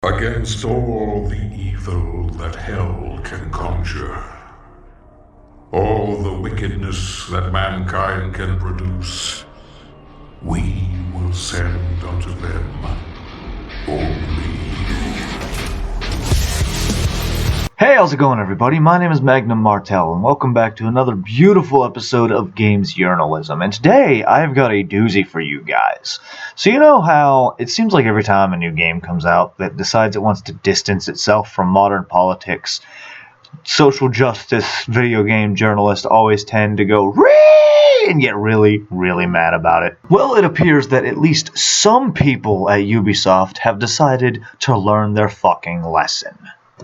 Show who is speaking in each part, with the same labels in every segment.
Speaker 1: Against all the evil that hell can conjure, all the wickedness that mankind can produce, we will send unto them only.
Speaker 2: Hey, how's it going, everybody? My name is Magnum Martel, and welcome back to another beautiful episode of Games Journalism. And today, I've got a doozy for you guys. So you know how it seems like every time a new game comes out that decides it wants to distance itself from modern politics, social justice video game journalists always tend to go "Ree!" and get really, really mad about it. Well, it appears that at least some people at Ubisoft have decided to learn their fucking lesson.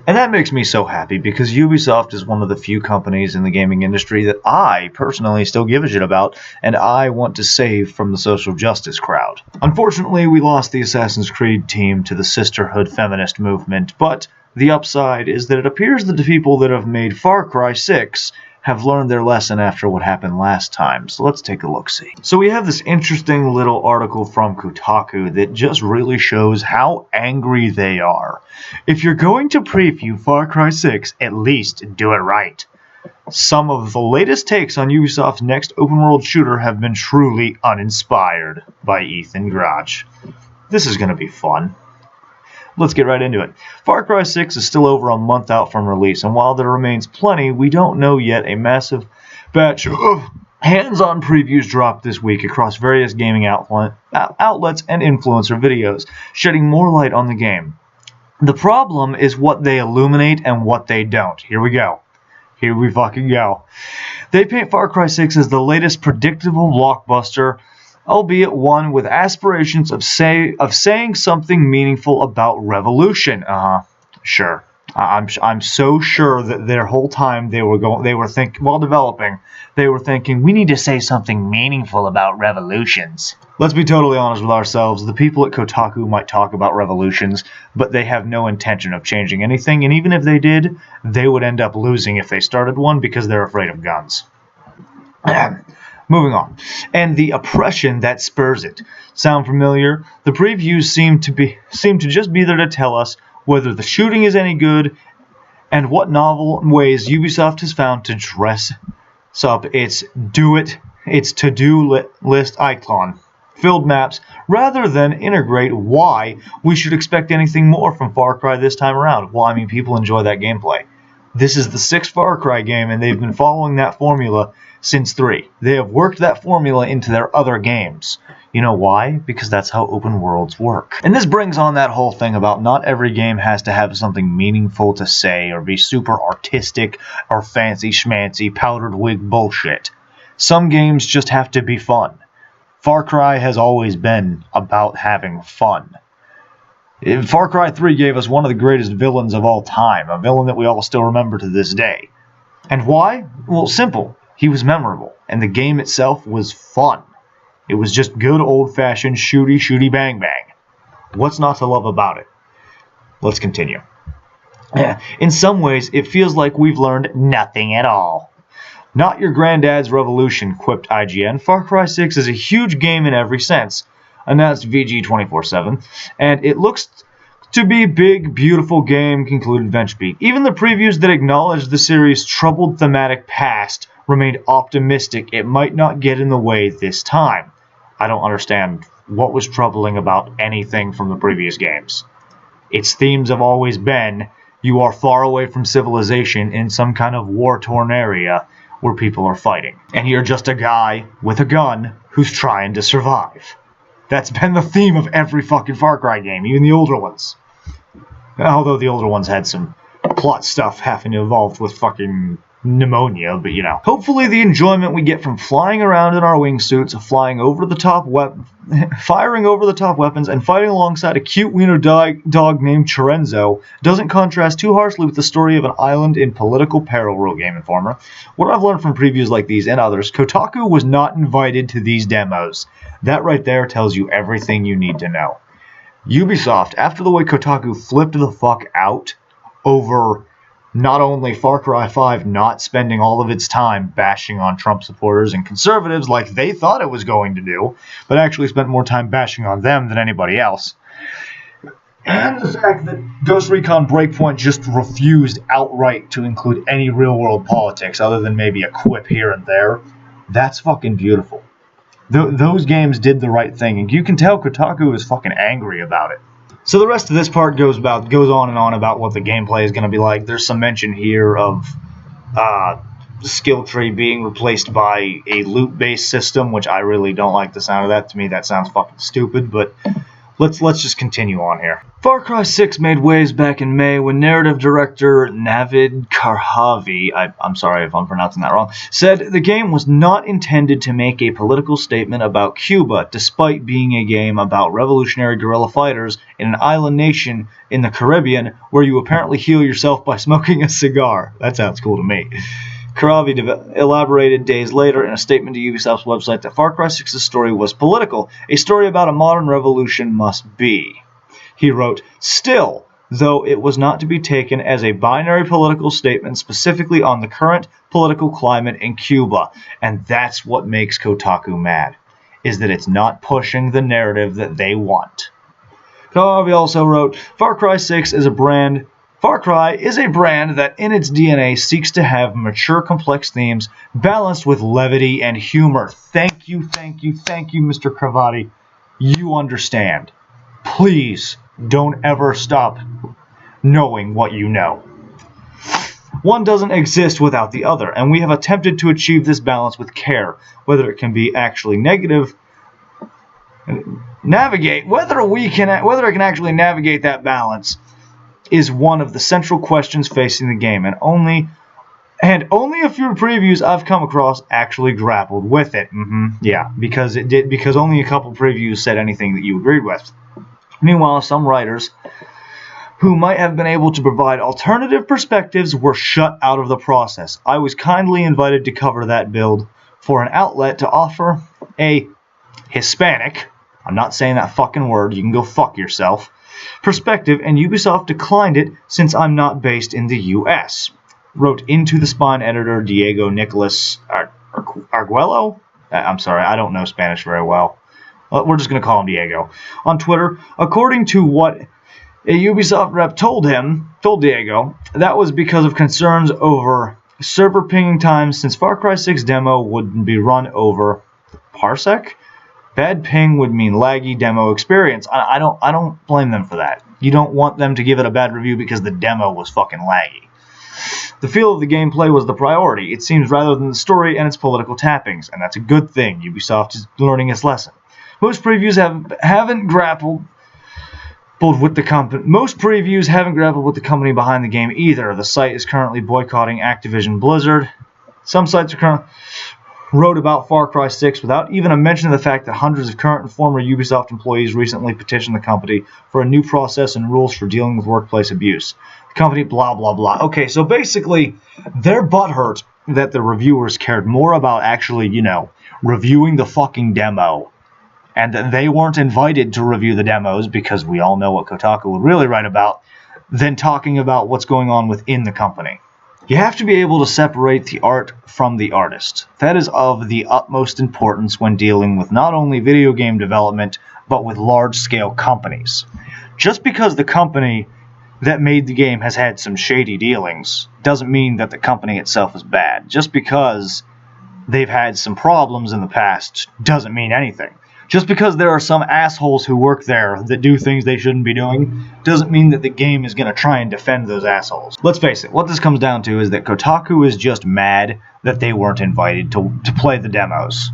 Speaker 2: And that makes me so happy because Ubisoft is one of the few companies in the gaming industry that I personally still give a shit about and I want to save from the social justice crowd. Unfortunately, we lost the Assassin's Creed team to the sisterhood feminist movement, but the upside is that it appears that the people that have made Far Cry 6 have learned their lesson after what happened last time. So let's take a look-see. So we have this interesting little article from Kotaku that just really shows how angry they are. If you're going to preview Far Cry 6, at least do it right. Some of the latest takes on Ubisoft's next open-world shooter have been truly uninspired by Ethan Grach. This is going to be fun. Let's get right into it. Far Cry 6 is still over a month out from release, and while there remains plenty, we don't know yet. A massive batch of hands-on previews dropped this week across various gaming outlets and influencer videos, shedding more light on the game. The problem is what they illuminate and what they don't. Here we go. Here we fucking go. They paint Far Cry 6 as the latest predictable blockbuster, albeit one with aspirations of saying something meaningful about revolution. Sure. I'm so sure that their whole time while developing, they were thinking we need to say something meaningful about revolutions. Let's be totally honest with ourselves. The people at Kotaku might talk about revolutions, but they have no intention of changing anything, and even if they did, they would end up losing if they started one because they're afraid of guns. Moving on. And the oppression that spurs it. Sound familiar? The previews seem to just be there to tell us whether the shooting is any good and what novel ways Ubisoft has found to dress up its to-do list icon filled maps rather than integrate why we should expect anything more from Far Cry this time around. Well, I mean, people enjoy that gameplay. This is the 6th Far Cry game, and they've been following that formula since 3. They have worked that formula into their other games. You know why? Because that's how open worlds work. And this brings on that whole thing about not every game has to have something meaningful to say or be super artistic or fancy schmancy powdered wig bullshit. Some games just have to be fun. Far Cry has always been about having fun. Far Cry 3 gave us one of the greatest villains of all time, a villain that we all still remember to this day. And why? Well, simple. He was memorable, and the game itself was fun. It was just good old-fashioned shooty bang bang. What's not to love about it? Let's continue. In some ways, it feels like we've learned nothing at all. Not your granddad's revolution, quipped IGN. Far Cry 6 is a huge game in every sense, announced VG247, and it looks to be a big, beautiful game, concluded VentureBeat. Even the previews that acknowledged the series' troubled thematic past remained optimistic it might not get in the way this time. I don't understand what was troubling about anything from the previous games. Its themes have always been you are far away from civilization in some kind of war-torn area where people are fighting, and you're just a guy with a gun who's trying to survive. That's been the theme of every fucking Far Cry game, even the older ones. Although the older ones had some plot stuff having to evolve with fucking pneumonia, but you know. Hopefully the enjoyment we get from flying around in our wingsuits, firing over-the-top weapons, and fighting alongside a cute wiener dog named Chorenzo doesn't contrast too harshly with the story of an island in political peril, wrote Game Informer. What I've learned from previews like these and others, Kotaku was not invited to these demos. That right there tells you everything you need to know. Ubisoft, after the way Kotaku flipped the fuck out over not only Far Cry 5 not spending all of its time bashing on Trump supporters and conservatives like they thought it was going to do, but actually spent more time bashing on them than anybody else. And the fact that Ghost Recon Breakpoint just refused outright to include any real-world politics other than maybe a quip here and there, that's fucking beautiful. Those games did the right thing, and you can tell Kotaku is fucking angry about it. So the rest of this part goes on and on about what the gameplay is going to be like. There's some mention here of the skill tree being replaced by a loot-based system, which I really don't like the sound of that. To me, that sounds fucking stupid, but let's just continue on here. Far Cry 6 made waves back in May when narrative director Navid Karhavi, I'm sorry if I'm pronouncing that wrong, said the game was not intended to make a political statement about Cuba, despite being a game about revolutionary guerrilla fighters in an island nation in the Caribbean where you apparently heal yourself by smoking a cigar. That sounds cool to me. Karavi elaborated days later in a statement to Ubisoft's website that Far Cry 6's story was political, a story about a modern revolution must be. He wrote, "Still, though it was not to be taken as a binary political statement specifically on the current political climate in Cuba, and that's what makes Kotaku mad, is that it's not pushing the narrative that they want." Karavi also wrote, Far Cry is a brand that in its DNA seeks to have mature, complex themes balanced with levity and humor. Thank you, Mr. Kravati. You understand. Please don't ever stop knowing what you know. One doesn't exist without the other, and we have attempted to achieve this balance with care, whether it can actually navigate that balance is one of the central questions facing the game, and only a few previews I've come across actually grappled with it. Yeah, because only a couple previews said anything that you agreed with. Meanwhile, some writers who might have been able to provide alternative perspectives were shut out of the process. I was kindly invited to cover that build for an outlet to offer a Hispanic, I'm not saying that fucking word, you can go fuck yourself, perspective, and Ubisoft declined it since I'm not based in the US, wrote Into the Spine editor Diego Nicolas Arguello? I'm sorry, I don't know Spanish very well. We're just going to call him Diego. On Twitter, according to what a Ubisoft rep told Diego, that was because of concerns over server pinging times since Far Cry 6 demo wouldn't be run over parsec. Bad ping would mean laggy demo experience. I don't blame them for that. You don't want them to give it a bad review because the demo was fucking laggy. The feel of the gameplay was the priority, it seems, rather than the story and its political tappings, and that's a good thing. Ubisoft is learning its lesson. Most previews haven't grappled with the company behind the game either. The site is currently boycotting Activision Blizzard. Some sites wrote about Far Cry 6 without even a mention of the fact that hundreds of current and former Ubisoft employees recently petitioned the company for a new process and rules for dealing with workplace abuse. The company blah blah blah. Okay, so basically, they're butthurt that the reviewers cared more about actually, reviewing the fucking demo, and that they weren't invited to review the demos because we all know what Kotaku would really write about, than talking about what's going on within the company. You have to be able to separate the art from the artist. That is of the utmost importance when dealing with not only video game development, but with large-scale companies. Just because the company that made the game has had some shady dealings doesn't mean that the company itself is bad. Just because they've had some problems in the past doesn't mean anything. Just because there are some assholes who work there that do things they shouldn't be doing doesn't mean that the game is going to try and defend those assholes. Let's face it, what this comes down to is that Kotaku is just mad that they weren't invited to play the demos.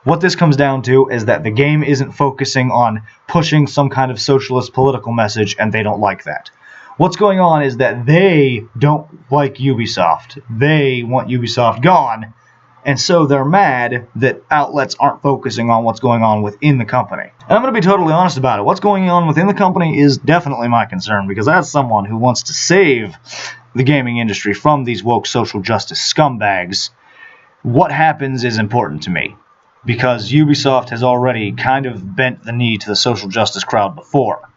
Speaker 2: What this comes down to is that the game isn't focusing on pushing some kind of socialist political message, and they don't like that. What's going on is that they don't like Ubisoft. They want Ubisoft gone, and so they're mad that outlets aren't focusing on what's going on within the company. And I'm going to be totally honest about it. What's going on within the company is definitely my concern, because as someone who wants to save the gaming industry from these woke social justice scumbags, what happens is important to me. Because Ubisoft has already kind of bent the knee to the social justice crowd before.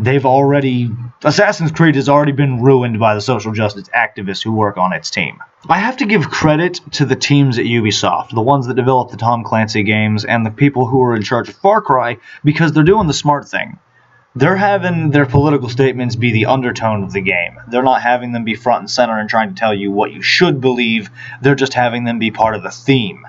Speaker 2: Assassin's Creed has already been ruined by the social justice activists who work on its team. I have to give credit to the teams at Ubisoft, the ones that developed the Tom Clancy games, and the people who are in charge of Far Cry, because they're doing the smart thing. they're having their political statements be the undertone of the game. They're not having them be front and center and trying to tell you what you should believe. They're just having them be part of the theme.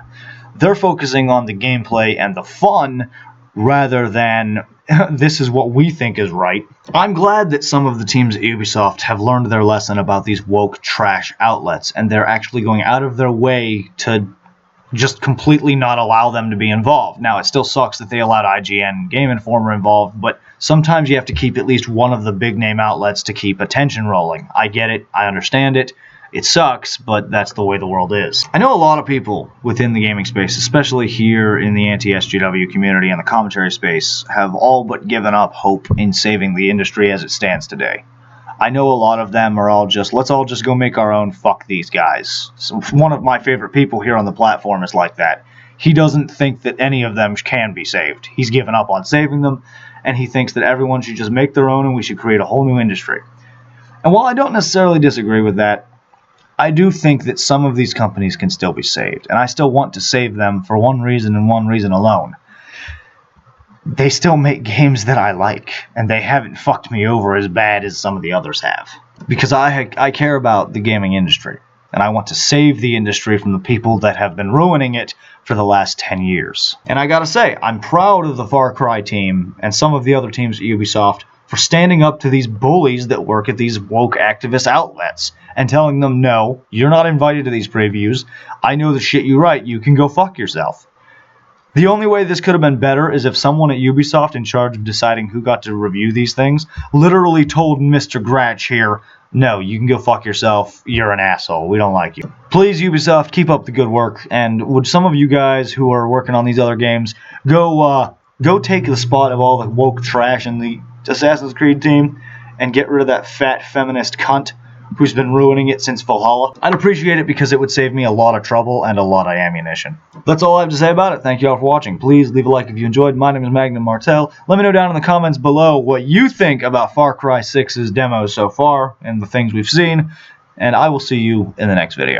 Speaker 2: They're focusing on the gameplay and the fun rather than this is what we think is right. I'm glad that some of the teams at Ubisoft have learned their lesson about these woke trash outlets, and they're actually going out of their way to just completely not allow them to be involved. Now, it still sucks that they allowed IGN and Game Informer involved, but sometimes you have to keep at least one of the big name outlets to keep attention rolling. I get it. I understand it. It sucks, but that's the way the world is. I know a lot of people within the gaming space, especially here in the anti-SJW community and the commentary space, have all but given up hope in saving the industry as it stands today. I know a lot of them are all just, let's all just go make our own, fuck these guys. So one of my favorite people here on the platform is like that. He doesn't think that any of them can be saved. He's given up on saving them, and he thinks that everyone should just make their own and we should create a whole new industry. And while I don't necessarily disagree with that, I do think that some of these companies can still be saved, and I still want to save them for one reason and one reason alone. They still make games that I like, and they haven't fucked me over as bad as some of the others have. Because I care about the gaming industry, and I want to save the industry from the people that have been ruining it for the last 10 years. And I gotta say, I'm proud of the Far Cry team and some of the other teams at Ubisoft for standing up to these bullies that work at these woke activist outlets and telling them, no, you're not invited to these previews. I know the shit you write. You can go fuck yourself. The only way this could have been better is if someone at Ubisoft in charge of deciding who got to review these things literally told Mr. Gratch here, no, you can go fuck yourself, you're an asshole, we don't like you. Please, Ubisoft, keep up the good work, and would some of you guys who are working on these other games go take the spot of all the woke trash in the Assassin's Creed team and get rid of that fat feminist cunt who's been ruining it since Valhalla? I'd appreciate it because it would save me a lot of trouble and a lot of ammunition. That's all I have to say about it. Thank you all for watching. Please leave a like if you enjoyed. My name is Magnum Martel. Let me know down in the comments below what you think about Far Cry 6's demos so far and the things we've seen, and I will see you in the next video.